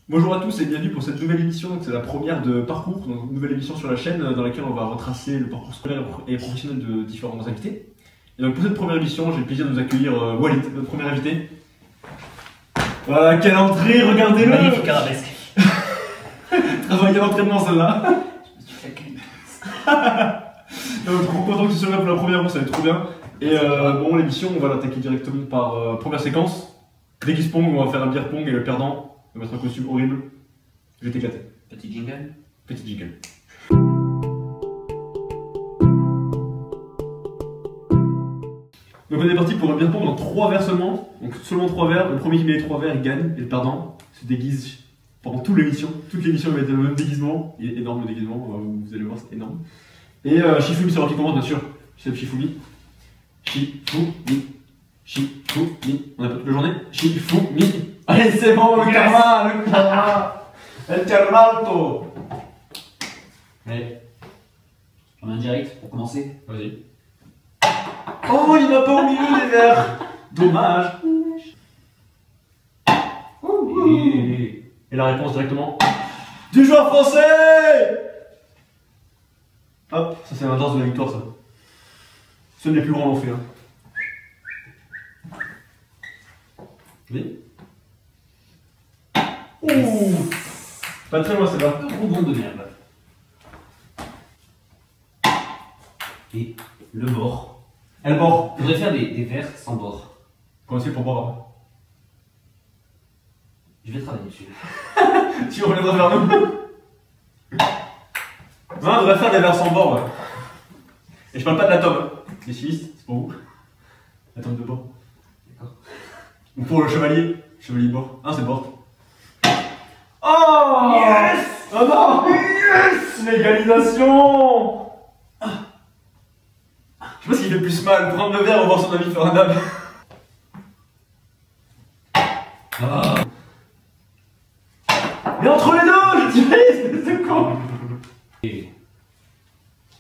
Bonjour à tous et bienvenue pour cette nouvelle émission. C'est la première de Parcours, donc une nouvelle émission sur la chaîne dans laquelle on va retracer le parcours scolaire et professionnel de différents invités. Et donc pour cette première émission, j'ai le plaisir de vous accueillir Walid, notre premier invité. Voilà, quelle entrée, regardez-le! Magnifique arabesque. Travailler d'entraînement celle-là. Je me suis fait clean. Donc trop content que tu sois là pour la première fois, ça va être trop bien. Et bon, l'émission, on va l'attaquer directement par première séquence. Déguise pong, on va faire un beer pong et le perdant va mettre un costume horrible. Je vais t'éclater. Petit jingle. Petit jingle. Donc on est parti pour un beer pong dans 3 verres seulement. Donc seulement 3 verres. Le premier qui met les 3 verres, il gagne. Et le perdant se déguise pendant toute l'émission. Toute l'émission va être le même déguisement. Il est énorme le déguisement, vous allez voir, c'est énorme. Et Shifumi sera qui commence bien sûr. C'est Shifumi. Shifumi. Shifumi. On a pas toute la journée. Shifumi. Allez, c'est bon, le karma, le karma. El karmato. Allez. On a un direct pour commencer. Vas-y. Oh, il n'a pas au milieu des verres. Dommage. Et la réponse directement. Du joueur français. Hop, ça c'est la danse de la victoire, ça. Ceux les plus grands l'ont fait. Hein. Oui. Ouh. Pas très loin, c'est là. Un rebond de merde. Et le bord. Et le bord. On devrait faire des verres sans bord. Comment c'est pour boire après? Je vais travailler dessus. Tu reviendras vers nous. Non, on devrait faire des verres sans bord. Ouais. Et je parle pas de la tome. Hein. Les stylistes, c'est pour vous. La tome de bord. D'accord. Ou pour le chevalier. Chevalier de bord. Ah, c'est bord. Oh yes. Oh non. Yes. L'égalisation. Je sais pas ce qui fait le plus mal. Prendre le verre ou voir son ami faire un dab. Ah. Mais entre les deux, je dirais, c'est con. Et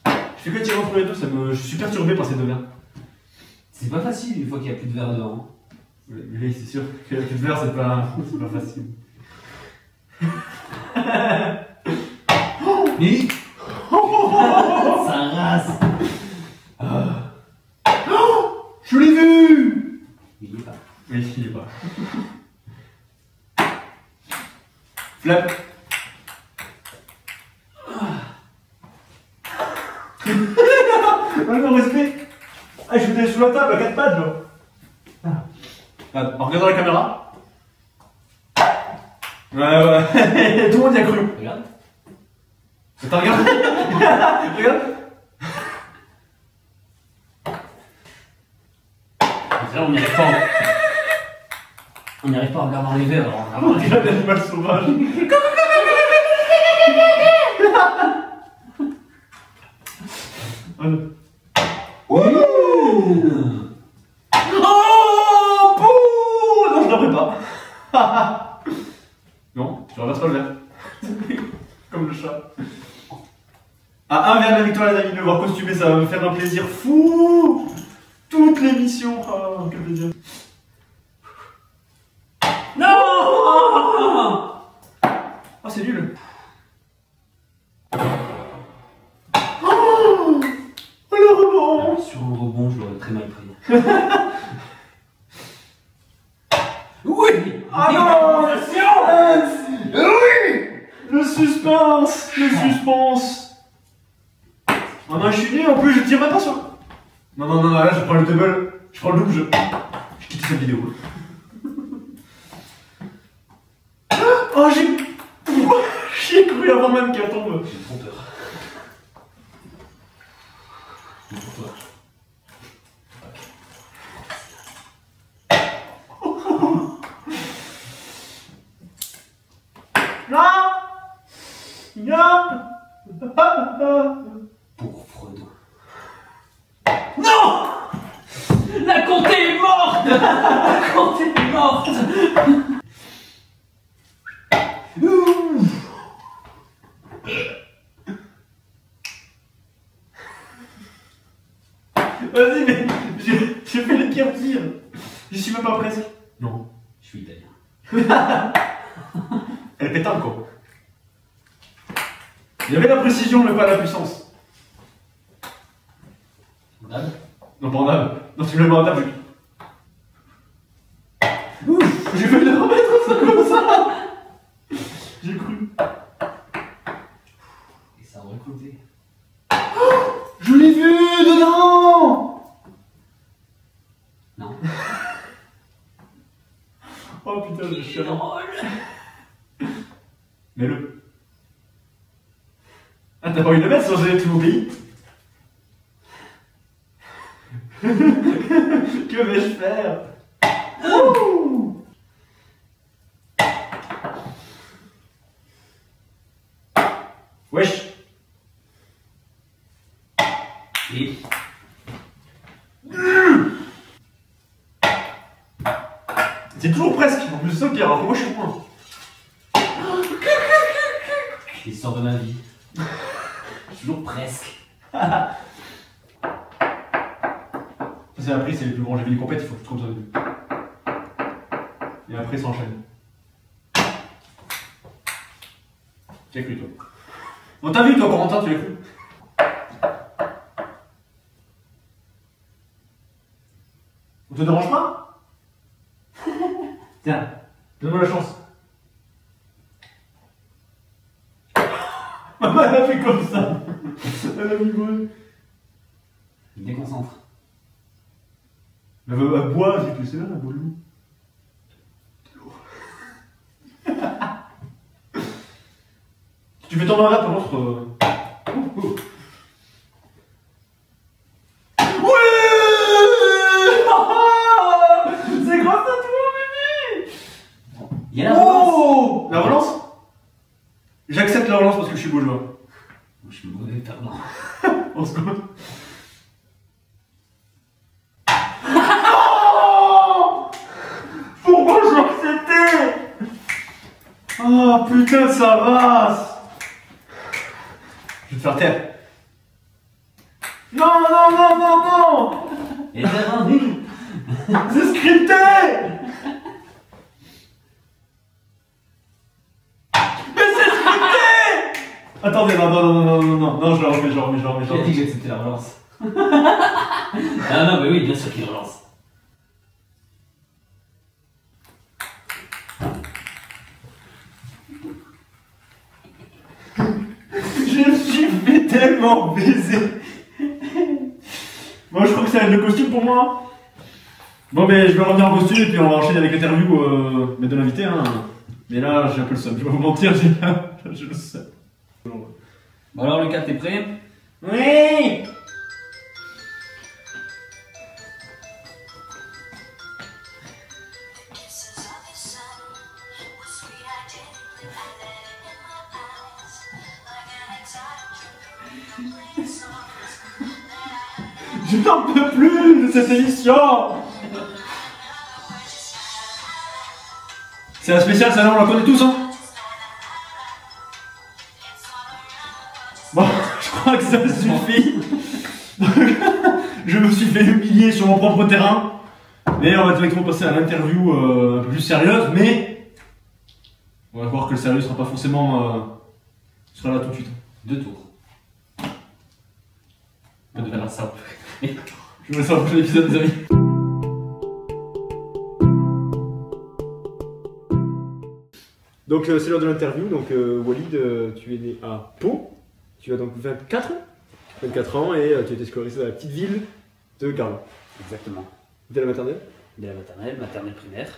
Je fais que tirer entre les deux, je suis perturbé par ces deux verres. c'est pas facile une fois qu'il n'y a plus de verre dedans. Oui, c'est sûr que la plus de verre, c'est pas facile. Mais ça rase. Je l'ai vu. Il y est pas. Oui, il est pas. Flap. Non, respect. Ah, je suis sous la table à 4 pattes, genre. En regardant la caméra. Ouais. Tout le monde y a cru. Regarde. T'as regardé? Regarde. Là, on n'y arrive pas. On n'y arrive pas à regarder dans les verres. Alors, On dirait un animal sauvage. Oh, pouh. Non, je l'aurais pas. Non, je renverse pas le verre. Comme le chat. À un verre de la victoire, les amis, de me voir costumer, ça va me faire un plaisir fou. Toute l'émission. Oh, quel plaisir. non. Oh, c'est nul. Oh, le rebond. Sur un rebond, je l'aurais très mal pris. Oui. Ah non, le silence. Oui. Le suspense. Le suspense. Ah non, je suis nul, en plus, je tire même pas sur... Non, là, je prends le double. Je prends le double, je quitte cette vidéo. Oh, j'ai cru avant même qu'elle tombe. J'ai trop peur. J'ai trop peur. Pour Fredo. Non. La comté est morte. La comté est morte. Vas-y, mais j'ai fait les pires tirs. Je suis même pas presque. Non, je suis italien. Et Elle est pétante, quoi. Il y avait la précision, mais pas la puissance. En table. Non, pas en âme. Non, tu me l'as mis en table. Ouf, j'ai failli la remettre, c'est comme ça. J'ai cru. Et ça a recouté. Je l'ai vu dedans. Non. Oh putain, je suis drôle. Mets-le. Ah, t'as pas envie de le mettre sans aller tout mon pays? Que vais-je faire? Ouh. Wesh. Et C'est toujours presque. En plus de ça, Pierre, alors que moi je suis loin. l'histoire de ma vie. Toujours presque. Ça c'est appris, c'est les plus grands. J'ai vu des compètes, il faut que tu trouves ça au début. Et après, ça enchaîne. Tu as cru, toi. On t'a vu, toi, Corentin, tu l'as cru. On te dérange pas? Tiens, donne-moi la chance. Maman, elle a fait comme ça. Elle a rigolé. Il me déconcentre. Elle boit, j'ai plus c'est là, elle boit de l'eau. De l'eau. Tu fais tomber un verre, par contre. C'est grâce à toi, bébé! Il y a la relance. Oh! La relance? J'accepte la relance parce que je suis beau joueur. Je suis mauvais perdant. On se compte. Pourquoi j'ai accepté? Oh putain, ça va! Je vais te faire taire. Non, non, non, non, non! Et t'es rendu. C'est scripté! Mais c'est scripté! Attendez, non, non, non, non, non, non, non, je le remets, je le remets, je le remets, je J'ai le dit remets. que j'acceptais la relance. Ah non, mais oui, bien sûr qu'il relance. Je me suis fait tellement baiser. Moi, je crois que ça va être le costume pour moi. Bon, mais je vais revenir en costume et puis on va enchaîner avec l'interview de l'invité. Hein. Mais là, j'ai un peu le seum. Je vais vous mentir, j'ai le seum. Bon alors Lucas, t'es prêt? Oui! Je n'en peux plus de cette émission! C'est la spéciale, ça là, on la connaît tous, hein? Bon, je crois que ça suffit. Je me suis fait humilier sur mon propre terrain. Mais on va directement passer à l'interview un peu plus sérieuse, mais on va voir que le sérieux sera pas forcément sera là tout de suite. 2 tours. Pas de verra ça. Je vous laisse au prochain épisode, les amis. Donc c'est l'heure de l'interview. Donc Walid, tu es né à Pau. Tu as donc 24 ans et tu as été scolarisé dans la petite ville de Garlin. Exactement. Dès la maternelle? Dès la maternelle primaire,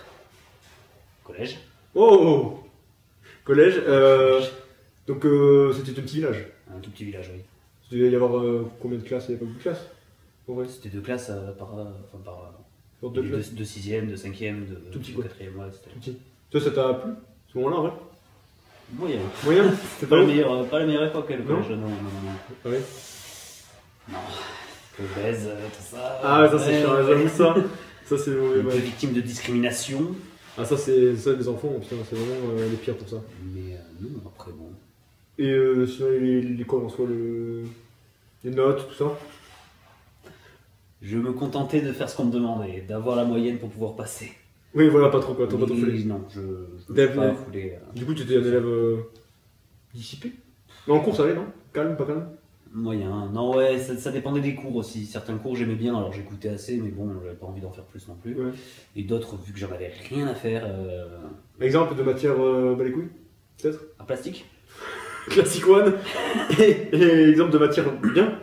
collège. Oh! Collège. Donc c'était un petit village. Un tout petit village, oui. Il devait y avoir combien de classes? Il n'y avait pas beaucoup de classes? En vrai. C'était 2 classes par Pour deux classes. de 6ème, de 5ème, de Tout petit, 4ème, ouais, c'était Tout petit. Toi, ça t'a plu? Ce moment-là, en vrai? moyen. Moyen? C'était Pas pas la ouf? meilleure, pas la meilleure époque, le Non. collège, non. Ah ouais. Non, que baise, tout ça. Ah ouais, ça c'est chiant, ouais. j'avoue ça. Ça c'est mauvais, Un peu ouais. victime de discrimination. Ah ça c'est ça les enfants, putain, c'est vraiment les pires pour ça. Mais non, après bon. Et sinon l'école en soi, les notes, tout ça. Je me contentais de faire ce qu'on me demandait, d'avoir la moyenne pour pouvoir passer. Oui, voilà, pas trop quoi, t'as pas trop Mais foulé. non, je ne Dave, pas Dave. fouler. Du coup, tu étais un élève dissipé. Mais en cours, ça allait, non? Calme, pas calme? Moyen. Non, ouais, ça dépendait des cours aussi. Certains cours j'aimais bien, alors j'écoutais assez, mais bon, j'avais pas envie d'en faire plus non plus. Ouais. Et d'autres, vu que j'en avais rien à faire, Exemple de matière bah les couilles, peut-être? à plastique. Classic one. Et exemple de matière bien?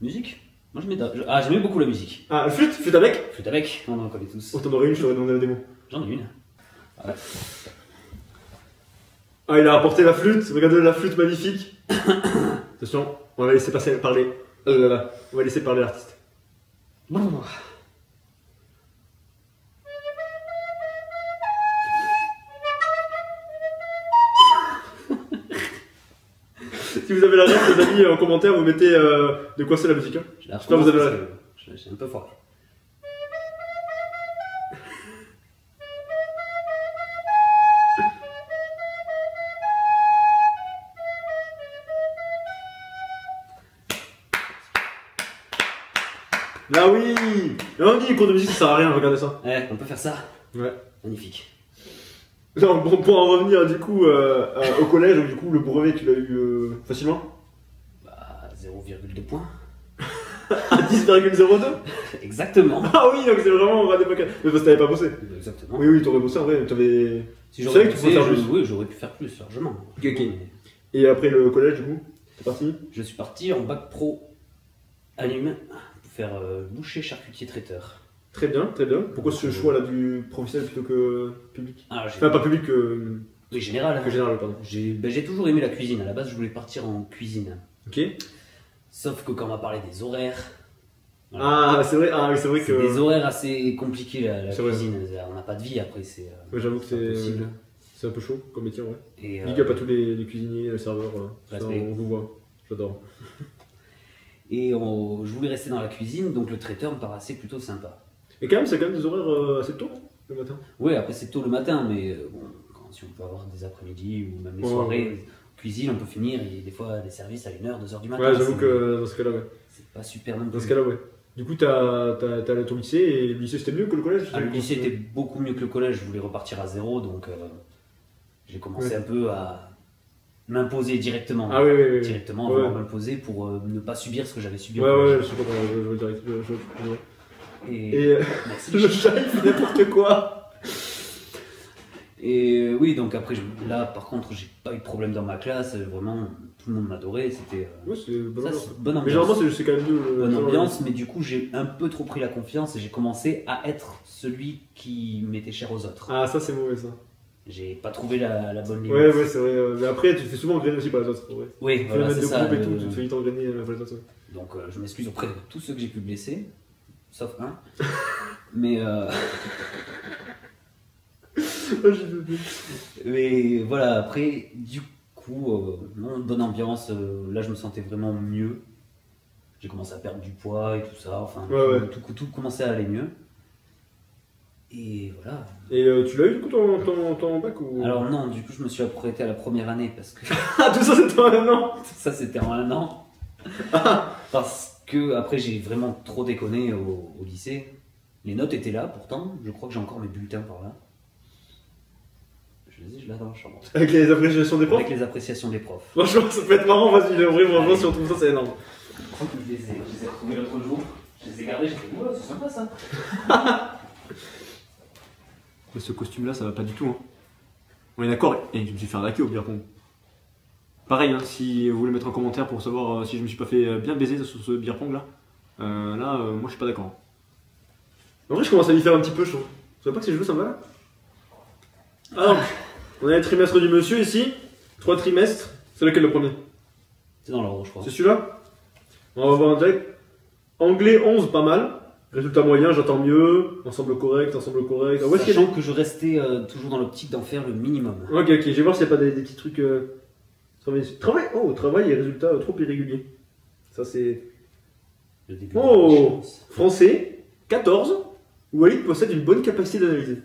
Musique. Moi j'aimais beaucoup la musique. Ah, flûte avec? Flûte avec, on en connaît tous. Oh, t'en aurais une, je t'aurais demandé la démo. J'en ai une. Ouais. Ah, il a apporté la flûte, regardez la flûte magnifique. Attention, on va laisser parler. On va laisser parler l'artiste. Bon. Si vous avez la ref, les amis, en commentaire, vous mettez de quoi c'est la musique. Hein. J'espère que vous avez la j'ai un peu fort. Là oui. Là on dit les cours de musique ça sert à rien, regardez ça. Ouais, on peut faire ça. Ouais. Magnifique. Non, bon, pour en revenir du coup au collège, du coup le brevet tu l'as eu facilement. Bah, 0,2 points. À 10,02. Exactement. Ah oui, donc c'est vraiment un des points. Mais parce que t'avais pas bossé. Exactement. Oui, t'aurais bossé en vrai, t'avais. Si Tu j'aurais savais que tu bossé, pouvais faire plus. oui, j'aurais pu faire plus, largement. Ok. Et après le collège, du coup, t'es parti? Je suis parti en bac pro anime pour faire boucher, charcutier, traiteur. Très bien, très bien. Pourquoi ce choix là du professionnel plutôt que public? Ah, Enfin, pas public que oui, général. général, pardon. J'ai toujours aimé la cuisine. À la base, je voulais partir en cuisine. Ok. Sauf que quand on m'a parlé des horaires. Ah, c'est vrai, oui, c'est vrai C'est que. des horaires assez compliqués la C'est vrai. cuisine. On n'a pas de vie après, c'est Ouais, j'avoue que c'est. impossible. C'est un peu chaud comme métier, ouais. Et, Big up à tous les cuisiniers, les serveurs. Ça, Respect. on vous voit. J'adore. et je voulais rester dans la cuisine, donc le traiteur me paraissait plutôt sympa. Et quand même, c'est quand même des horaires assez tôt, le matin. Ouais, après c'est tôt le matin, mais bon, si on peut avoir des après-midi ou même les Ouais, soirées, ouais. Cuisine, on peut finir, et des fois des services à 1h, 2h du matin. Ouais, j'avoue que dans ce cas-là, ouais. C'est pas super non Dans plus. ce cas-là, ouais. Du coup, t'as allé à ton lycée et le lycée c'était mieux que le collège? Ah, le lycée était beaucoup mieux que le collège, je voulais repartir à zéro, donc j'ai commencé Ouais. un peu à m'imposer directement. Ah oui, oui, oui. Directement, Ouais. vraiment m'imposer pour ne pas subir ce que j'avais subi au Ouais, ouais, collège. je suis content, je vois direct. Je vois. Et, Et merci. le chat, il fait n'importe quoi. Et oui, donc après, là par contre, j'ai pas eu de problème dans ma classe, vraiment, tout le monde m'adorait, c'était Ouais, c'est bonne ça, ambiance. c'est bonne Mais ambiance. généralement, c'est quand même mieux. Bonne ambiance, mais du coup, j'ai un peu trop pris la confiance et j'ai commencé à être celui qui m'était cher aux autres. Ah, ça, c'est mauvais, ça. J'ai pas trouvé la bonne limite. Ouais, ouais, c'est vrai. Mais après, tu te fais souvent engrainer aussi par les autres. Ouais. Oui, Tu fais voilà, mettre c'est de ça. groupe et tout, tu te fais vite engrainer par les autres. Ouais. Donc je m'excuse auprès de tous ceux que j'ai pu blesser, sauf un. Mais, mais voilà, après, du coup, non, bonne ambiance. Là, je me sentais vraiment mieux. J'ai commencé à perdre du poids et tout ça. Enfin, Ouais, ouais. tout commençait à aller mieux. Et voilà. Et tu l'as eu du coup ton bac ou... Alors non, du coup, je me suis apprêté à la première année parce que Ah, tout ça c'était en un an. ça, c'était en un an. Parce que après, j'ai vraiment trop déconné au lycée. Les notes étaient là, pourtant. Je crois que j'ai encore mes bulletins par là. Je les ai là dans la chambre. Avec les appréciations des profs. Avec les appréciations des profs. Franchement, ça peut être marrant, vas-y, vraiment, si on trouve ça, c'est énorme. Je les ai retrouvés l'autre jour. Je les ai gardés, j'ai fait, ouais, c'est sympa ça. Mais ce costume-là, ça va pas du tout. Hein. On est d'accord, et je me suis fait arnaquer au bière pong. Pareil, hein, si vous voulez mettre un commentaire pour savoir si je me suis pas fait bien baiser sur ce beer pong là, moi je suis pas d'accord. En vrai, je commence à m'y faire un petit peu chaud. Tu vois pas que ces jeux ça me va là? Alors, on a les trimestres du monsieur ici, 3 trimestres. C'est lequel le premier? C'est dans l'ordre, je crois. C'est celui-là? On va voir en direct. Anglais 11, pas mal. Résultat moyen, j'attends mieux. Ensemble correct, ensemble correct. Ah, où est-ce qu'il y a Sachant que je restais toujours dans l'optique d'en faire le minimum. Ok, je vais voir s'il n'y a pas des petits trucs. Travail et résultats trop irréguliers. Ça c'est. Le début de la Oh, chance. français, 14. Walid possède une bonne capacité d'analyse.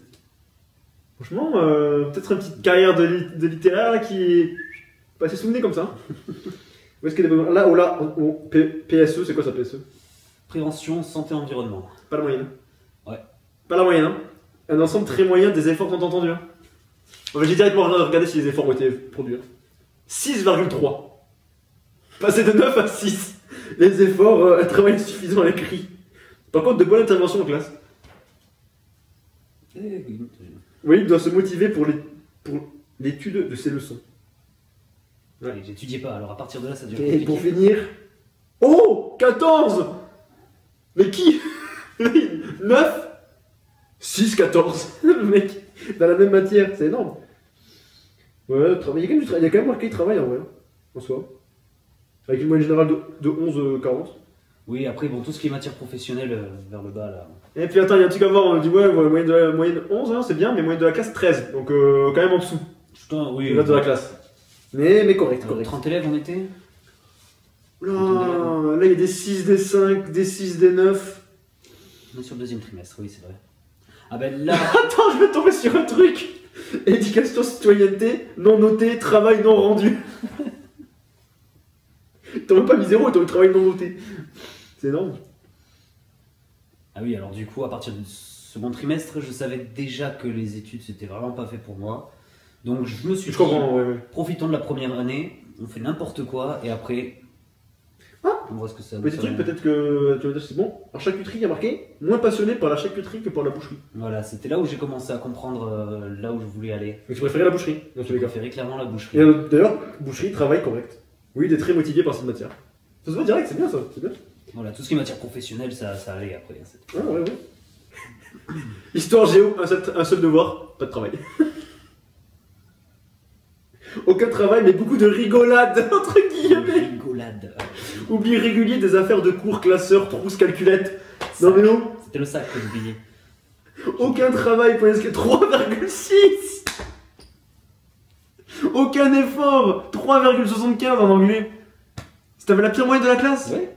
Franchement, peut-être une petite carrière de littéraire là, qui est passée sous le nez comme ça. Où est-ce qu'il y a des bonnes... Là, PSE, c'est quoi ça PSE? Prévention, santé, environnement. Pas la moyenne. Ouais. Pas la moyenne, hein? Un ensemble très moyen des efforts tant entendus. Hein. J'ai directement regardé si les efforts ont été produits. Hein. 6,3. Passer de 9 à 6. Les efforts, un travail suffisant à l'écrit. Par contre, de bonnes interventions en classe. Oui, il doit se motiver pour l'étude de ses leçons. Ouais. J'étudiais pas, alors à partir de là, ça devient Et compliqué. pour finir... Oh 14. Mais qui 9 6, 14. Le mec, dans la même matière, c'est énorme. Ouais, il y a quand même marqué travail en vrai, en soi. Avec une moyenne générale de 11, 40. Oui, après, bon, tout ce qui est matière professionnelle, vers le bas, là. Et puis attends, il y a un truc à voir, on dit ouais, moyenne 11, hein, c'est bien, mais moyenne de la classe 13. Donc quand même en dessous. Putain, oui. Les notes de la classe. Mais correct, correct. 30 élèves, on était Là, il y a des 6, des 5, des 6, des 9. On est sur le deuxième trimestre, oui, c'est vrai. Ah ben là... Attends, je vais tomber sur un truc. Éducation, citoyenneté, non noté, travail non rendu. T'as même pas mis 0, t'as mis travail non noté. C'est énorme. Ah oui, alors du coup, à partir du second trimestre, je savais déjà que les études, c'était vraiment pas fait pour moi. Donc je me suis Je comprends, ouais. profitons de la première année, on fait n'importe quoi, et après, on voit ce que ça Petit truc, peut-être que tu vas dire c'est bon. En charcuterie, il y a marqué moins passionné par la charcuterie que par la boucherie. Voilà, c'était là où j'ai commencé à comprendre là où je voulais aller. Mais tu préférais la boucherie, dans tous Je les cas. préférais clairement la boucherie. Et d'ailleurs, boucherie, travail correct. Oui, il est très motivé par cette matière. Ça se voit direct, c'est bien ça, c'est bien. Voilà, tout ce qui est matière professionnelle, ça allait après. Ah ouais, ouais. Histoire géo, un seul devoir, pas de travail. Aucun travail, mais beaucoup de rigolade, entre guillemets. Rigolade. Oubli régulier des affaires de cours, classeurs, trousses, calculettes. Non mais non. C'était le sac que j'oubliais. Aucun travail pour inscrire 3,6. Aucun effort 3,75 en anglais. T'avais la pire moyenne de la classe. Ouais.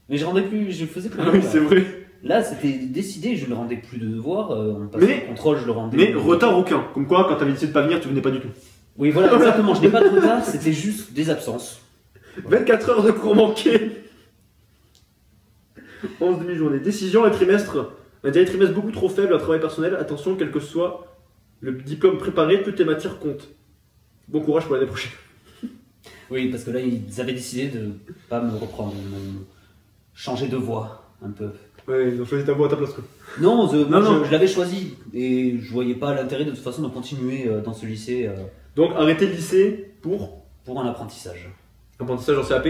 Mais je rendais plus, je faisais plus. Ah oui, c'est vrai. Là, c'était décidé, je ne rendais plus de devoirs. On passait le contrôle, je le rendais. Mais retard aucun. Comme quoi, quand t'avais décidé de pas venir, tu venais pas du tout. Oui, voilà, exactement. Je n'ai pas de retard, c'était juste des absences. 24 heures de cours manqués. 11 demi-journées. Décision, un trimestre. Un dernier trimestre beaucoup trop faible, un travail personnel. Attention, quel que soit le diplôme préparé, toutes les matières comptent. Bon courage pour l'année prochaine. Oui, parce que là, ils avaient décidé de pas me reprendre, de me changer de voie un peu. Ouais, ils ont choisi ta voie à ta place, quoi. Non, Non. je l'avais choisi et je voyais pas l'intérêt de toute façon de continuer dans ce lycée Donc, arrêter le lycée pour pour un apprentissage. apprentissage en CAP.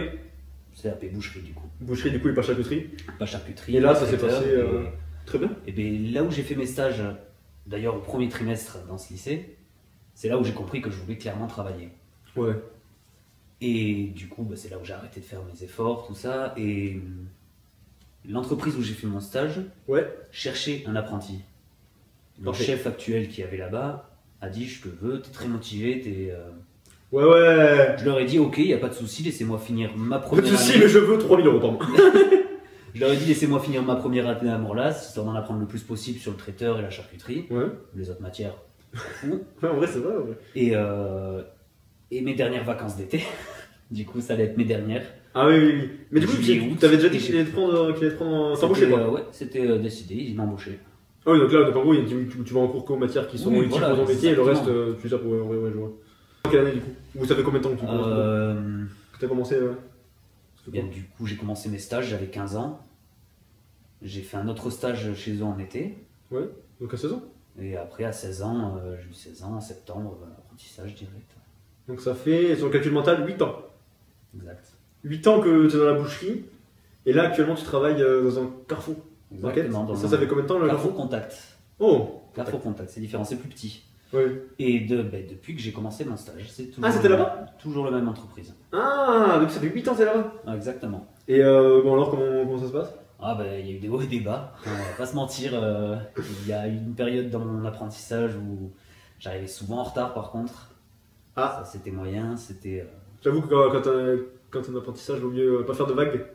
CAP boucherie du coup. Boucherie, du coup, et pas charcuterie. Pas charcuterie. Et là, ça s'est traiteur, passé très bien. Et bien là où j'ai fait mes stages, d'ailleurs au premier trimestre dans ce lycée, c'est là où j'ai compris que je voulais clairement travailler. Ouais. Et du coup, c'est là où j'ai arrêté de faire mes efforts, tout ça. Et l'entreprise où j'ai fait mon stage Ouais. cherchait un apprenti. Le Parfait. chef actuel qui avait là-bas a dit je te veux, t'es très motivé, t'es... Ouais. Je leur ai dit ok, il n'y a pas de souci, laissez-moi finir ma Pas première de soucis, année. mais je veux 3000 euros par mois. Je leur ai dit laissez-moi finir ma première année à Morlas, histoire d'en apprendre le plus possible sur le traiteur et la charcuterie. Ouais. Les autres matières, fou. Ouais, en vrai, c'est vrai. Ouais. Et mes dernières vacances d'été, du coup ça allait être mes dernières. Ah oui. Mais du coup, Juillet, août, t'avais déjà dit et qu'il allait te prendre, t'embaucher, C'était, quoi. ouais, c'était décidé, ils m'embauchaient. Ah oui, donc là, en gros, tu vas en cours qu'aux matières qui sont Oui, utiles voilà, pour ton métier, et le reste, exactement. tu sais pour. Ouais, je vois. Quelle année, du coup? Vous savez combien de temps que tu commences que t'as commencé Bien, du coup, j'ai commencé mes stages, j'avais 15 ans. J'ai fait un autre stage chez eux en été. Ouais, donc à 16 ans. Et après, à 16 ans, j'ai eu 16 ans, en septembre, apprentissage direct. Donc ça fait, sur le calcul mental, 8 ans. Exact. 8 ans que tu es dans la boucherie, et là, actuellement, tu travailles dans un carrefour. Exactement. Et ça fait combien de temps, le Carrefour carrefour? Contact. Oh. Carrefour Contact, c'est différent, c'est plus petit. Ouais. Et depuis que j'ai commencé mon stage, c'est toujours, Ah, c'était là-bas? Toujours la même entreprise. Ah, donc ça fait 8 ans que t'es là-bas. Ah, exactement. Et bon alors, comment ça se passe? Ah il y a eu des hauts et des bas, on va pas se mentir. Il y a eu une période dans mon apprentissage où j'arrivais souvent en retard par contre. Ah. Ça c'était moyen, c'était... J'avoue que quand t'es en apprentissage, il vaut mieux pas faire de vagues.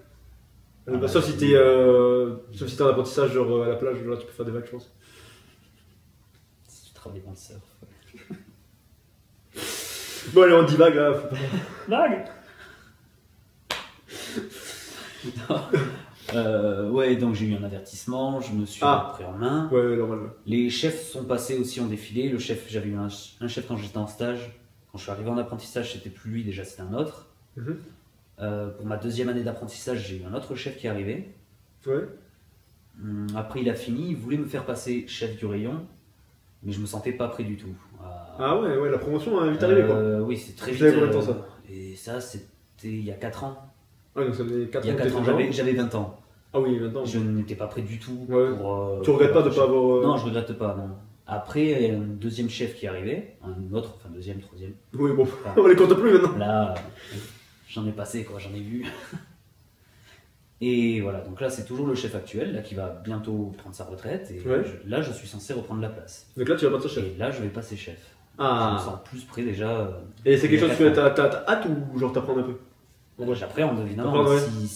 Sauf si t'es en apprentissage, genre à la plage, là tu peux faire des vagues, je pense. Si tu travailles dans le surf. Bon, allez, on dit vague là. Vague. Ouais, donc j'ai eu un avertissement, je me suis pris en main. Ouais, normal. Les chefs sont passés aussi en défilé. Le chef, j'avais eu un chef quand j'étais en stage. Quand je suis arrivé en apprentissage, c'était plus lui, déjà c'était un autre. Pour ma deuxième année d'apprentissage, j'ai eu un autre chef qui est arrivé. Ouais. Après, il a fini, il voulait me faire passer chef du rayon, mais je me sentais pas prêt du tout. Ah ouais, la promotion est vite arrivée quoi. Oui, c'est très vite. Vous avez combien de temps ça? Et ça, c'était il y a 4 ans. Ouais, donc ça faisait 4 ans. Il y a 4 ans, j'avais 20 ans. Ah oui, maintenant. Je n'étais pas prêt du tout. Ouais. Pour, tu regrettes pas de pas avoir. Non, je regrette pas, non. Après, il y a un deuxième chef qui est arrivé, un autre, enfin deuxième, troisième. Oui, bon, on les compte plus maintenant. Là, j'en ai passé quoi, j'en ai vu. Et voilà, donc là c'est toujours le chef actuel là, qui va bientôt prendre sa retraite. Et là je suis censé reprendre la place. Donc là tu vas passer chef. Et là je vais passer chef. Ah. Je me sens plus prêt déjà. Et c'est quelque chose que t'as hâte ou genre t'apprends un peu? J'appréhende évidemment. Si,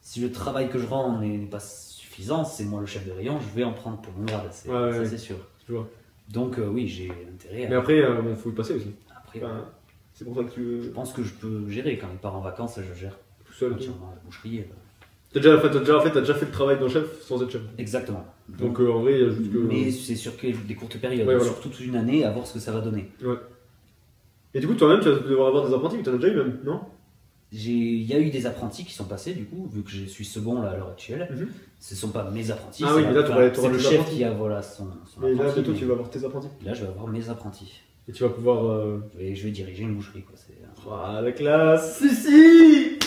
si le travail que je rends n'est pas suffisant, c'est moi le chef de rayon, je vais en prendre pour mon grade, ça c'est sûr. Je vois. Donc oui, j'ai intérêt à... Mais après, il faut y passer aussi. Après, c'est pour ça que tu... Je pense que je peux gérer, quand il part en vacances, je gère. Tout seul. Entièrement la boucherie. T'as déjà fait le travail d'un chef sans être chef. Exactement. Donc en vrai, il y a juste que... Mais c'est sur des courtes périodes, sur toute une année, à voir ce que ça va donner. Ouais. Et du coup, toi-même, tu vas devoir avoir des apprentis, mais t'en as déjà eu même, non? Il y a eu des apprentis qui sont passés, du coup, vu que je suis second là, à l'heure actuelle. Ce ne sont pas mes apprentis. Ah oui, mais là, c'est le chef qui a voilà, son et là, bientôt, tu vas avoir tes apprentis. Là, je vais avoir mes apprentis. Et tu vas pouvoir... Je vais diriger une boucherie, quoi. Ah, la classe. Si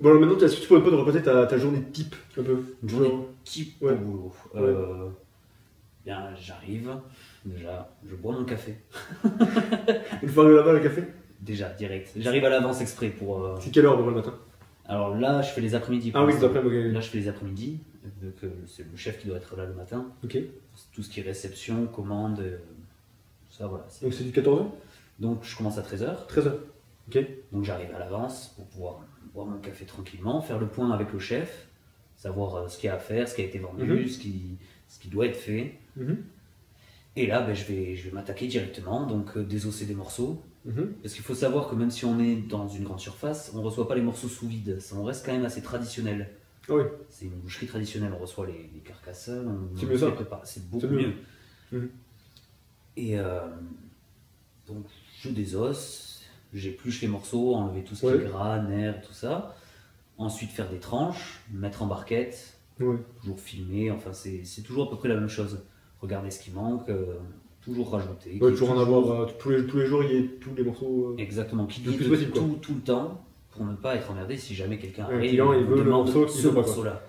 Bon, alors maintenant, est-ce que tu pourrais pas te raconter ta journée type un peu? Une journée type au boulot. Bien, j'arrive, déjà, je bois mon café. Une fois là-bas, le café? Déjà, direct. J'arrive à l'avance exprès pour... C'est quelle heure le matin? Alors là, je fais les après-midi. Ah oui, les après-midi. Là, je fais les après-midi, vu que c'est le chef qui doit être là le matin. Ok. Tout ce qui est réception, commande, ça voilà. Donc c'est du 14h? Donc je commence à 13h. 13h. Ok. Donc j'arrive à l'avance pour pouvoir boire mon café tranquillement, faire le point avec le chef, savoir ce qu'il y a à faire, ce qui a été vendu, ce qui doit être fait. Et là, ben, je vais m'attaquer directement, donc désosser des morceaux. Parce qu'il faut savoir que même si on est dans une grande surface, on ne reçoit pas les morceaux sous vide. On reste quand même assez traditionnel. Oui. C'est une boucherie traditionnelle, on reçoit les carcasses, c'est mieux ça. C'est beaucoup mieux. Et donc je désosse, j'épluche les morceaux, enlever tout ce qui est gras, nerfs, tout ça. Ensuite faire des tranches, mettre en barquette, toujours filmer, enfin c'est toujours à peu près la même chose. Regarder ce qui manque, toujours rajouter. Toujours en avoir tous les jours, il y a tous les morceaux. Exactement, qu'il y ait tout le temps pour ne pas être emmerdé si jamais quelqu'un arrive. Un client il veut le morceau ce morceau-là.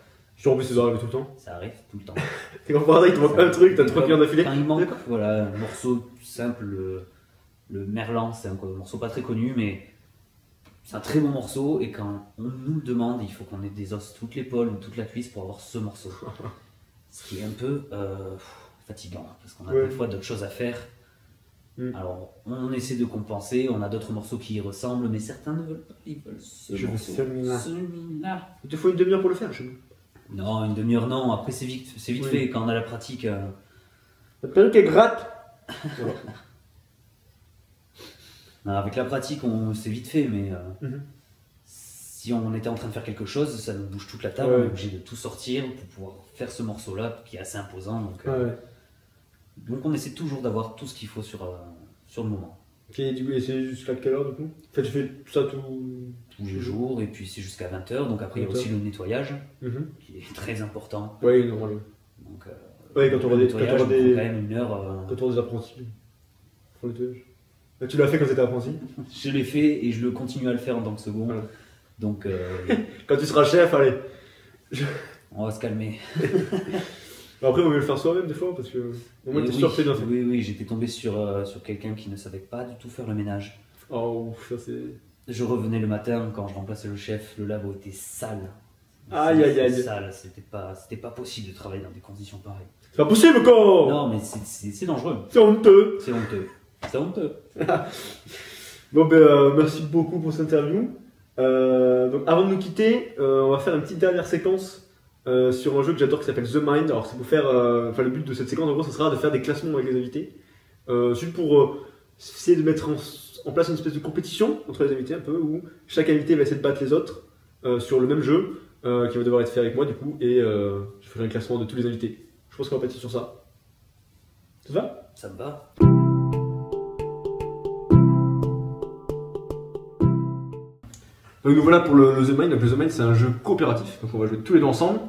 En plus, ça doit arriver tout le temps. Ça arrive tout le temps. Et quand il te manque un truc, t'as 3 clients d'affilée. Quand il manque, voilà, un morceau simple, le Merlan, c'est un morceau pas très connu, mais c'est un très bon morceau. Et quand on nous le demande, il faut qu'on ait des os toute l'épaule ou toute la cuisse pour avoir ce morceau. Ce qui est un peu fatigant, parce qu'on a des fois d'autres choses à faire. Alors, on essaie de compenser, on a d'autres morceaux qui y ressemblent, mais certains ne veulent pas, ils veulent ce morceau. Celui-là. Il te faut une demi-heure pour le faire, chez nous. Non, une demi-heure non, après c'est vite fait, quand on a la pratique. La perruque est gratte. Non, avec la pratique, c'est vite fait, mais si on était en train de faire quelque chose, ça nous bouge toute la table, on est obligé de tout sortir pour pouvoir faire ce morceau-là, qui est assez imposant. Donc on essaie toujours d'avoir tout ce qu'il faut sur le moment. Et du coup, c'est jusqu'à quelle heure du coup? En fait, tu fais tout ça tous les jours, et puis c'est jusqu'à 20h, donc après il y a aussi le nettoyage, qui est très important. Oui, normal. Donc, quand on aura quand même une heure. Quand on aura des apprentis, pour le nettoyage. Tu l'as fait quand tu étais apprenti? Je l'ai fait et je le continue à le faire en tant que second. Voilà. Donc, quand tu seras chef, allez. On va se calmer. Après, il vaut mieux le faire soi-même des fois, parce que au moins tu es sûr que c'est bien fait. Oui, j'étais tombé sur quelqu'un qui ne savait pas du tout faire le ménage. Oh, ça c'est... Je revenais le matin, quand je remplaçais le chef, le labo était sale. Aïe. Sale, c'était pas possible de travailler dans des conditions pareilles. C'est pas possible encore. Non, mais c'est dangereux. C'est honteux. C'est honteux. Bon, ben, merci beaucoup pour cette interview. Donc, avant de nous quitter, on va faire une petite dernière séquence sur un jeu que j'adore qui s'appelle The Mind. Alors, c'est pour faire. Enfin, le but de cette séquence, en gros, ce sera de faire des classements avec les invités. Juste pour essayer de mettre en place une espèce de compétition entre les invités un peu, où chaque invité va essayer de battre les autres sur le même jeu qui va devoir être fait avec moi du coup, et je ferai un classement de tous les invités. Je pense qu'on va partir sur ça. Ça va? Ça me va. Donc nous voilà pour le The Mind. Donc le The Mind c'est un jeu coopératif, donc on va jouer tous les deux ensemble.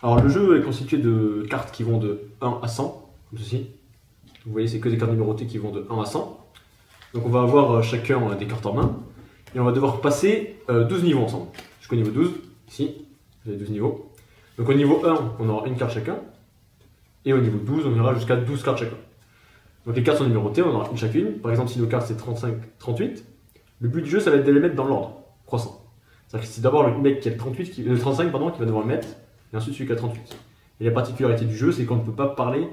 Alors le jeu est constitué de cartes qui vont de 1 à 100, comme ceci. Vous voyez c'est que des cartes numérotées qui vont de 1 à 100. Donc on va avoir chacun des cartes en main, et on va devoir passer 12 niveaux ensemble. Jusqu'au niveau 12, ici, vous avez 12 niveaux. Donc au niveau 1, on aura une carte chacun, et au niveau 12, on ira jusqu'à 12 cartes chacun. Donc les cartes sont numérotées, on aura une chacune. Par exemple si nos cartes c'est 35, 38, le but du jeu ça va être de les mettre dans l'ordre croissant. C'est-à-dire que c'est d'abord le mec qui a le 35 pardon, qui va devoir le mettre, et ensuite celui qui a 38. Et la particularité du jeu, c'est qu'on ne peut pas parler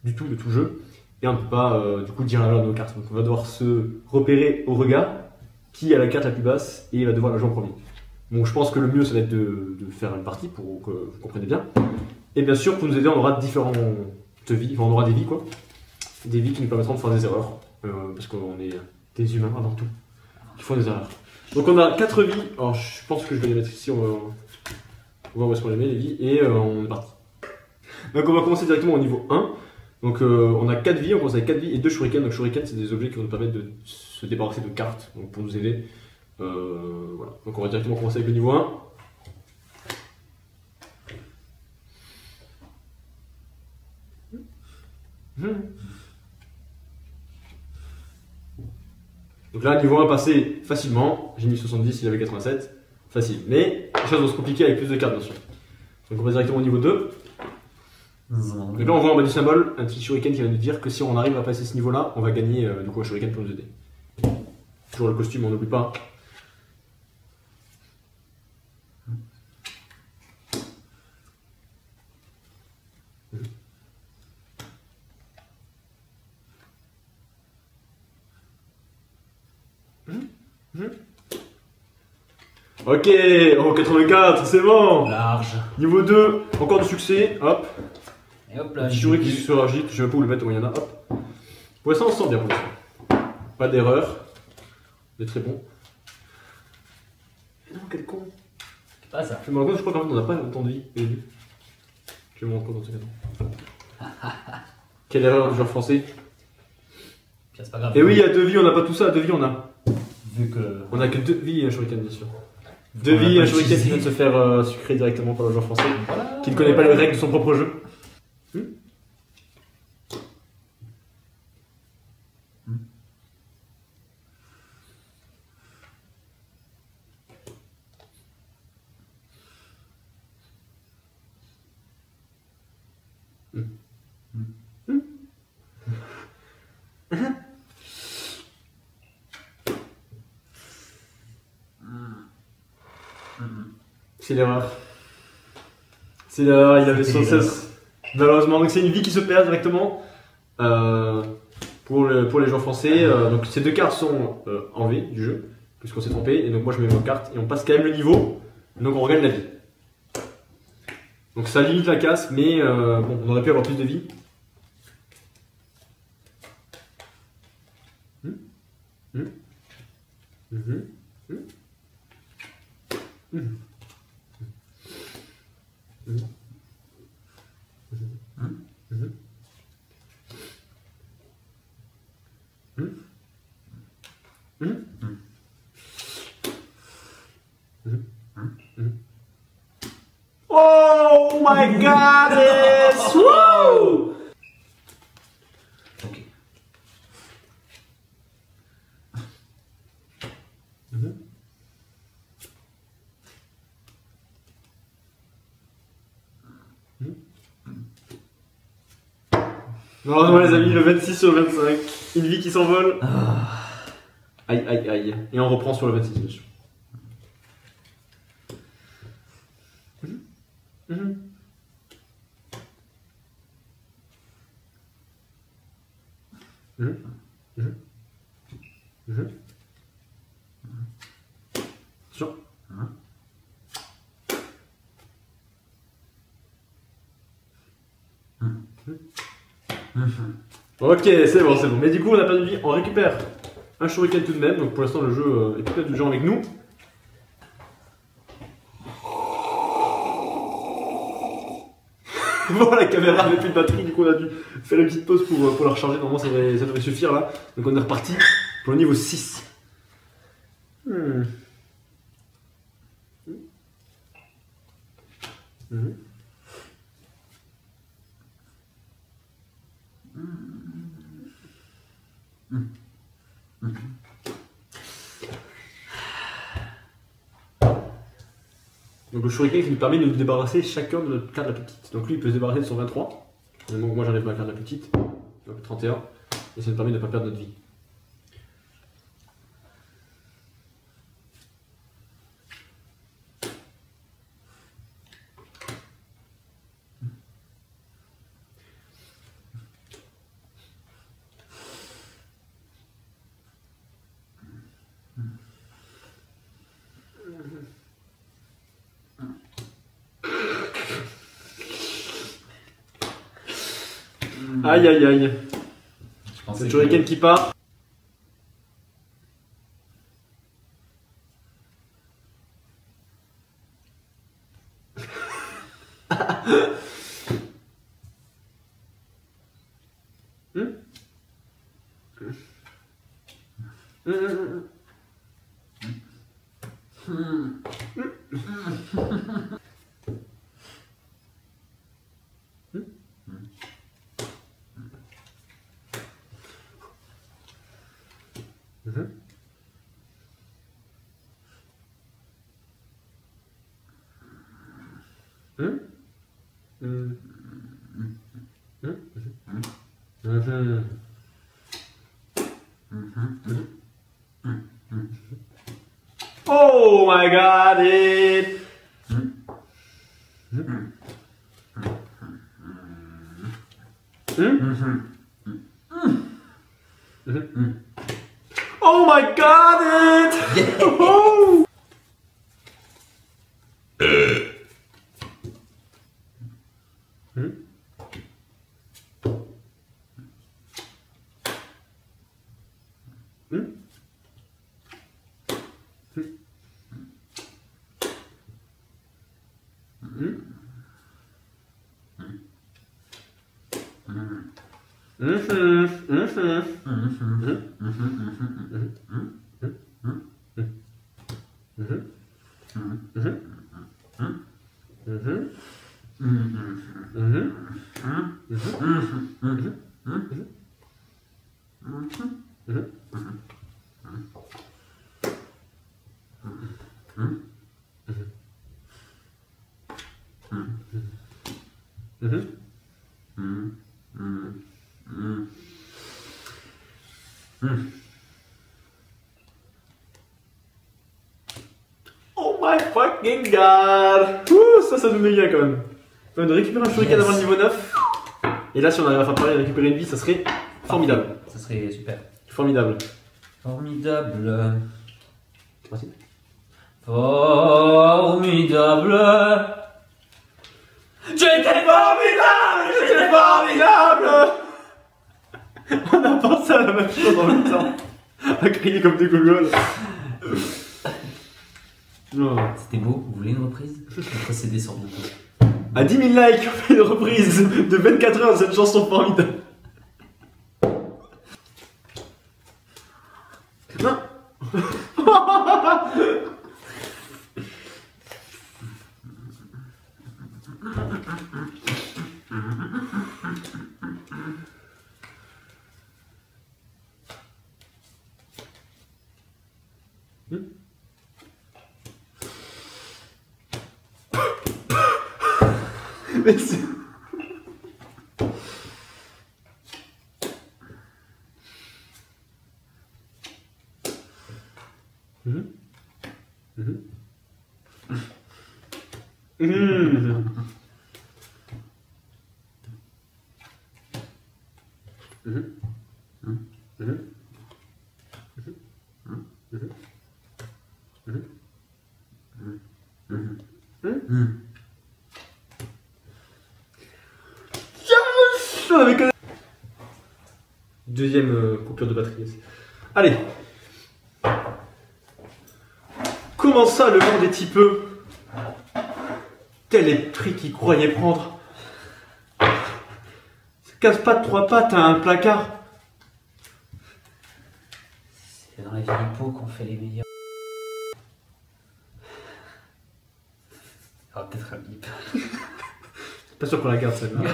du tout de tout jeu, et on ne peut pas du coup dire la valeur de nos cartes. Donc on va devoir se repérer au regard qui a la carte la plus basse, et il va devoir la jouer en premier. Donc je pense que le mieux ça va être de faire une partie pour que vous compreniez bien. Et bien sûr, pour nous aider, on aura différentes vies, enfin on aura des vies quoi. Des vies qui nous permettront de faire des erreurs, parce qu'on est des humains avant tout, qui font des erreurs. Donc on a 4 vies, alors je pense que je vais les mettre ici, on va voir où est-ce qu'on les met les vies, et on est parti. Donc on va commencer directement au niveau 1, donc on a 4 vies, on commence avec 4 vies et 2 shurikens. Donc shurikens c'est des objets qui vont nous permettre de se débarrasser de cartes, donc pour nous aider. Voilà. Donc on va directement commencer avec le niveau 1. Donc là, niveau 1 passé facilement, j'ai mis 70, il avait 87, facile. Mais les choses vont se compliquer avec plus de cartes bien sûr. Donc on va directement au niveau 2. Donc là on voit en bas du symbole un petit shuriken qui va nous dire que si on arrive à passer ce niveau là, on va gagner du coup un shuriken pour nous aider. Toujours le costume, on n'oublie pas. Ok, oh 84, c'est bon. Large. Niveau 2, encore du succès, hop. Et hop là. Petit shuriken qui se ragite, je sais pas où le mettre, où il y en a, hop. Pour l'instant on se sent bien pour l'instant. Pas d'erreur. On est très bon. Non, quel con. C'est pas ça. Je me rends compte, je crois qu'on n'a pas autant de vie au début. Je vais me rendre compte dans ce cas. Quelle erreur du joueur français. C'est pas grave. Et oui, à 2 vies, on n'a pas tout ça, à 2 vies on a. Vu que. On a que 2 vies, un shuriken bien sûr. 2 vies, un shuriken qui vient de se faire sucrer directement par le joueur français, Voilà. qui ne connaît pas les règles de son propre jeu. C'est l'erreur. C'est l'erreur, il avait son cesse. Malheureusement, donc c'est une vie qui se perd directement pour les joueurs français. Donc ces 2 cartes sont en V du jeu, puisqu'on s'est trompé. Et donc moi je mets ma carte et on passe quand même le niveau. Donc on regagne la vie. Donc ça limite la casse, mais bon, on aurait pu avoir plus de vie. Oh my god! Yes! Woo! Ok. Non, les amis, le 26 sur le 25. Une vie qui s'envole. Aïe, aïe, aïe. Et on reprend sur le 26, bien sûr. Sûr. Ok, c'est bon, c'est bon. Mais du coup, on a pas de vie, on récupère un shuriken tout de même, donc pour l'instant le jeu est peut-être du genre avec nous. Voilà, la caméra avait plus de batterie, du coup on a dû faire une petite pause pour la recharger, normalement ça devrait suffire là. Donc on est reparti pour le niveau 6. Donc le shuriken qui nous permet de nous débarrasser chacun de notre carte la plus petite. Donc lui il peut se débarrasser de son 23. Donc moi j'enlève ma carte la plus petite, donc 31. Et ça nous permet de ne pas perdre notre vie. Aïe aïe aïe. C'est le shuriken qui part. Oh my god, it! Oh my god, it! Oh. Oh my fucking god! Ouh, ça nous met bien quand même. On de récupérer un shuriken avant le niveau 9. Et là, si on arrive à faire pareil et récupérer une vie, ça serait formidable. Ça serait super. Formidable. Formidable. Merci. Formidable. J'étais formidable! J'étais formidable! On a pensé à la même chose en même temps. À crier comme des gogoles. C'était beau, vous voulez une reprise? Le procédé sort bientôt. À 10 000 likes, on fait une reprise de 24 heures de cette chanson formidable. Non. Mais c'est... Deuxième coupure de batterie. Allez, Comment ça, le monde est petit peu? Tel est le prix qu'il croyait prendre. Ça casse pas de 3 pattes à un placard. C'est dans les Philippos qu'on fait les meilleurs. Ça va peut-être un bip. Pas sûr qu'on la garde celle-là.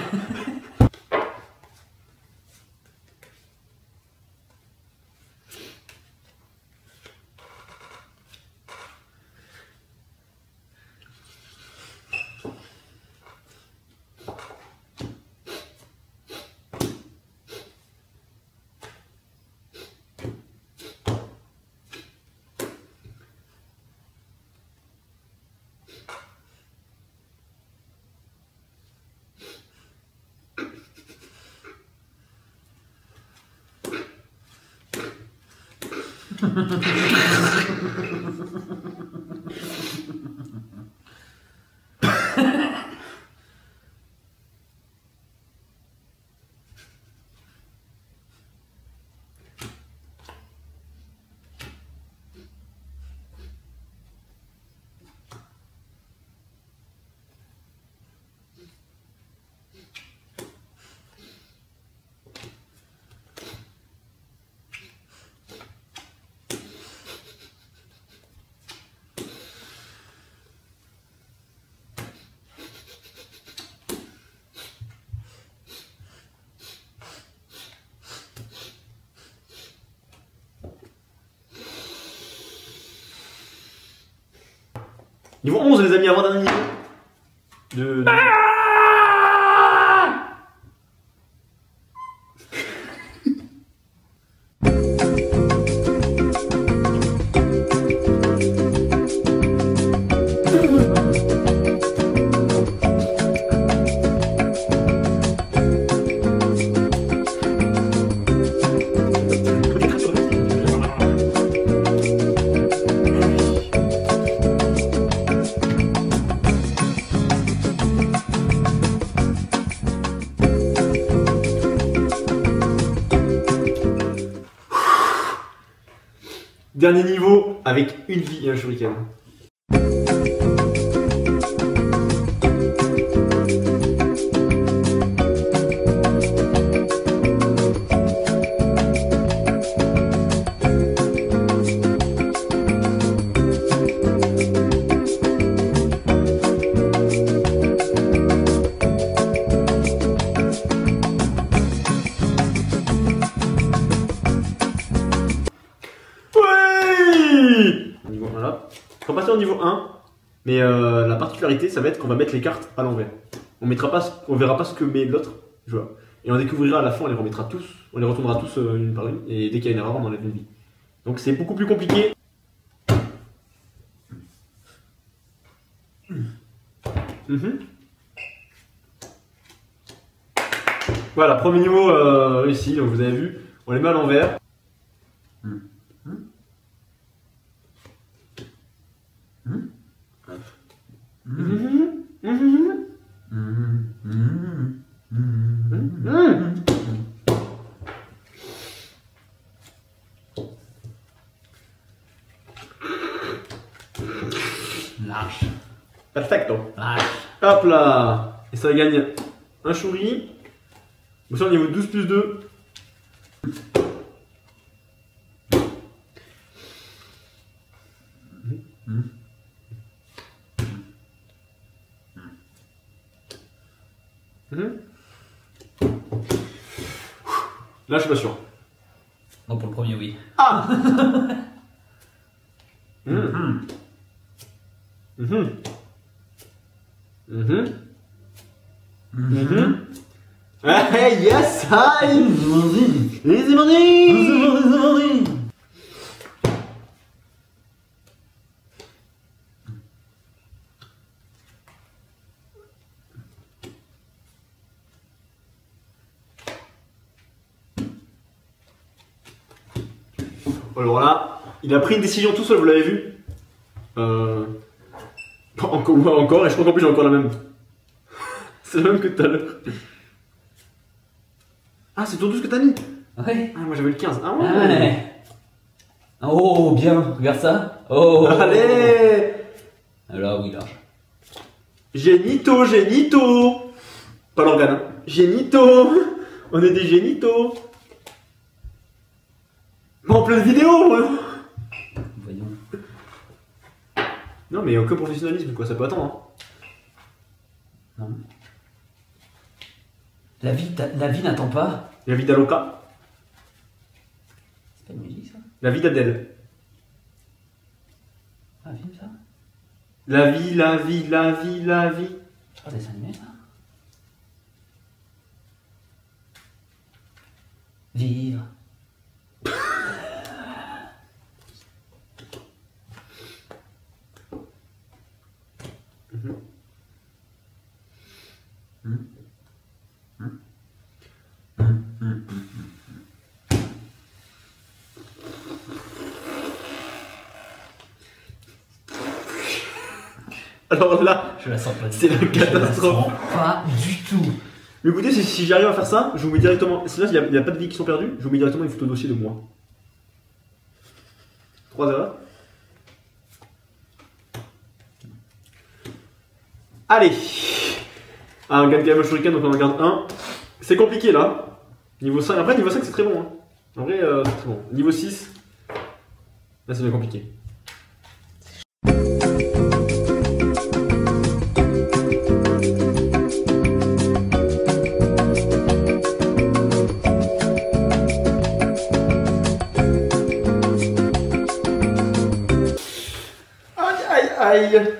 Niveau 11 les amis, avant dernier niveau. De... Dernier niveau avec une vie et un shuriken. Voilà. On va passer au niveau 1, mais la particularité, ça va être qu'on va mettre les cartes à l'envers. On verra pas ce que met l'autre joueur. Et on découvrira à la fin, on les remettra tous, on les retournera tous une par une, et dès qu'il y a une erreur, on enlève une vie. Donc c'est beaucoup plus compliqué. Voilà, premier niveau réussi, donc vous avez vu, on les met à l'envers. Lâche. Perfecto. Lâche. Hop là. Et ça gagne un chouri. Vous savez, au niveau 12 plus 2. Là, je suis pas sûr. Non, pour le premier, oui. Ah. Hey, yes, hi. Easy money. Alors là, il a pris une décision tout seul, vous l'avez vu. Encore, et je crois qu'en plus j'ai encore la même. C'est la même que tout à l'heure. Ah, c'est tour 12 que t'as mis. Ouais. Ah, moi j'avais le 15. Ah Ah ouais. ouais. Oh, bien, regarde ça. Oh. Allez. Là, oui, là. Génito, génito. Pas l'organe. Hein. Génito. On est des génitos. En pleine vidéo. Ouais. Voyons. Non, mais aucun professionnalisme, quoi. Ça peut attendre. Hein. Non. La vie n'attend pas. La vie d'Aloca. C'est pas une musique, ça? La vie d'Adèle. Ah, un film, ça? La vie, la vie, la vie, la vie. C'est pas un dessin animé, ça? Vivre. Alors là, Je la sens pas du c'est tout. la catastrophe. Pas du tout. Mais écoutez, si j'arrive à faire ça, je vous mets directement. Là, il n'y a pas de vies qui sont perdues, je vous mets directement une photo dossier de moi. 3 erreurs. Allez. Ah, on gagne quand même un shuriken, donc on en garde un. C'est compliqué là. Niveau 5. Après, niveau 5, c'est très bon. Hein. En vrai, c'est très bon. Niveau 6, là, c'est bien compliqué. Aïe, aïe, aïe.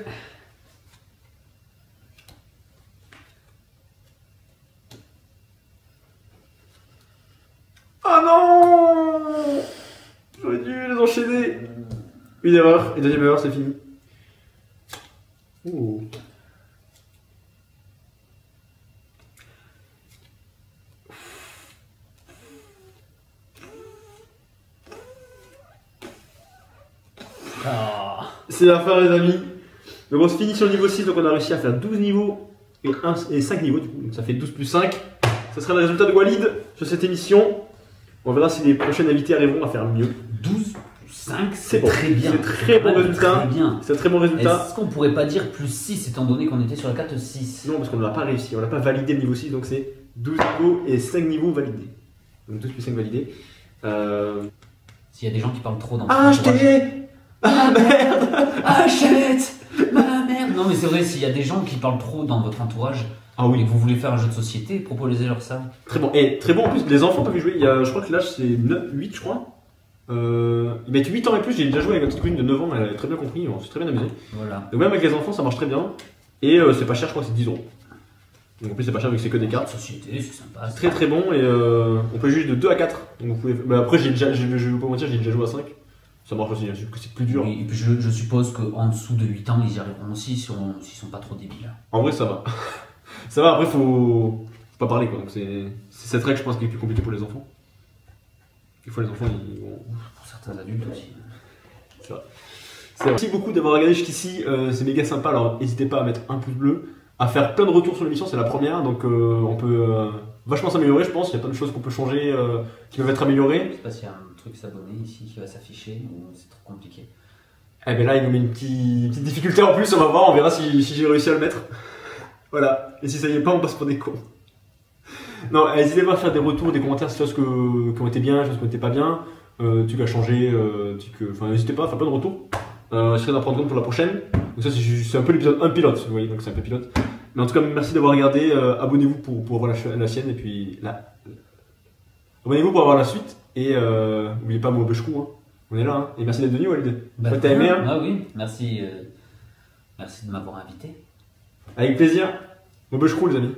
Oh non! J'aurais dû les enchaîner. Une erreur, et deuxième erreur, c'est fini. Ouh. Ah. C'est la fin, les amis. Donc on se finit sur le niveau 6, donc on a réussi à faire 12 niveaux et 5 niveaux, du coup. Donc ça fait 12 plus 5. Ce sera le résultat de Walid sur cette émission. On verra si les prochains invités arriveront à faire mieux. 12 plus 5, C'est c'est bon. très bien. C'est très bon résultat. Très bien. C'est un très bon résultat. Est-ce qu'on pourrait pas dire plus 6 étant donné qu'on était sur la carte 6? Non, parce qu'on n'a pas réussi. On n'a pas validé le niveau 6, donc c'est 12 niveaux et 5 niveaux validés. Donc 12 plus 5 validés. S'il y a des gens qui parlent trop dans Ah, je entourage. t'ai. Ah merde. Achète ma merde. Non mais c'est vrai, s'il y a des gens qui parlent trop dans votre entourage Ah et oui. que vous voulez faire un jeu de société, proposez-leur ça. Très bon. Et très bon en plus, les enfants peuvent y jouer. Il y a, je crois que l'âge c'est 8, je crois. Ils mettent 8 ans et plus. J'ai déjà joué avec ma petite cousine de 9 ans, elle a très bien compris, on s'est très bien amusé. Voilà. Donc même avec les enfants, ça marche très bien. Et c'est pas cher, je crois que c'est 10 euros. Donc en plus, c'est pas cher vu que c'est que des cartes. Société, c'est sympa. C'est très très bon et on peut jouer de 2 à 4. Donc vous pouvez. Bah, après, je vais pas mentir, j'ai déjà joué à 5. Ça marche aussi, hein, c'est plus dur. Oui, et puis je suppose qu'en dessous de 8 ans, ils y arriveront aussi s'ils sont pas trop débiles. En vrai, ça va. Ça va, après, faut pas parler quoi. Donc c'est cette règle, je pense, qui est plus compliquée pour les enfants. Des fois, les enfants, ils vont. Pour certains adultes aussi. C'est vrai. Merci beaucoup d'avoir regardé jusqu'ici, c'est méga sympa. Alors n'hésitez pas à mettre un pouce bleu, à faire plein de retours sur l'émission, c'est la première, donc on peut vachement s'améliorer, je pense. Il y a plein de choses qu'on peut changer, qui peuvent être améliorées. Je sais pas s'il y a un truc s'abonner ici qui va s'afficher ou c'est trop compliqué. Eh ben là, il nous met une petite difficulté en plus, on va voir, on verra si j'ai réussi à le mettre. Voilà, et si ça y est pas, on passe pour des cons. Non, n'hésitez pas à faire des retours, des commentaires, sur choses qui ont été bien, choses qui n'étaient pas bien, trucs à changer, enfin n'hésitez pas à faire plein de retours. J'essaierai d'en prendre compte pour la prochaine. Donc ça c'est un peu l'épisode 1 pilote, vous voyez, donc c'est un peu pilote. Mais en tout cas, merci d'avoir regardé, abonnez-vous pour avoir la chaîne, et puis là, abonnez-vous pour avoir la suite, et n'oubliez pas mon bûcheron, hein. On est là, hein. Et merci d'être venu, Walid. Bah, T'as aimé, hein? Ah oui, merci, merci de m'avoir invité. Avec plaisir. Mon bûcheron, les amis.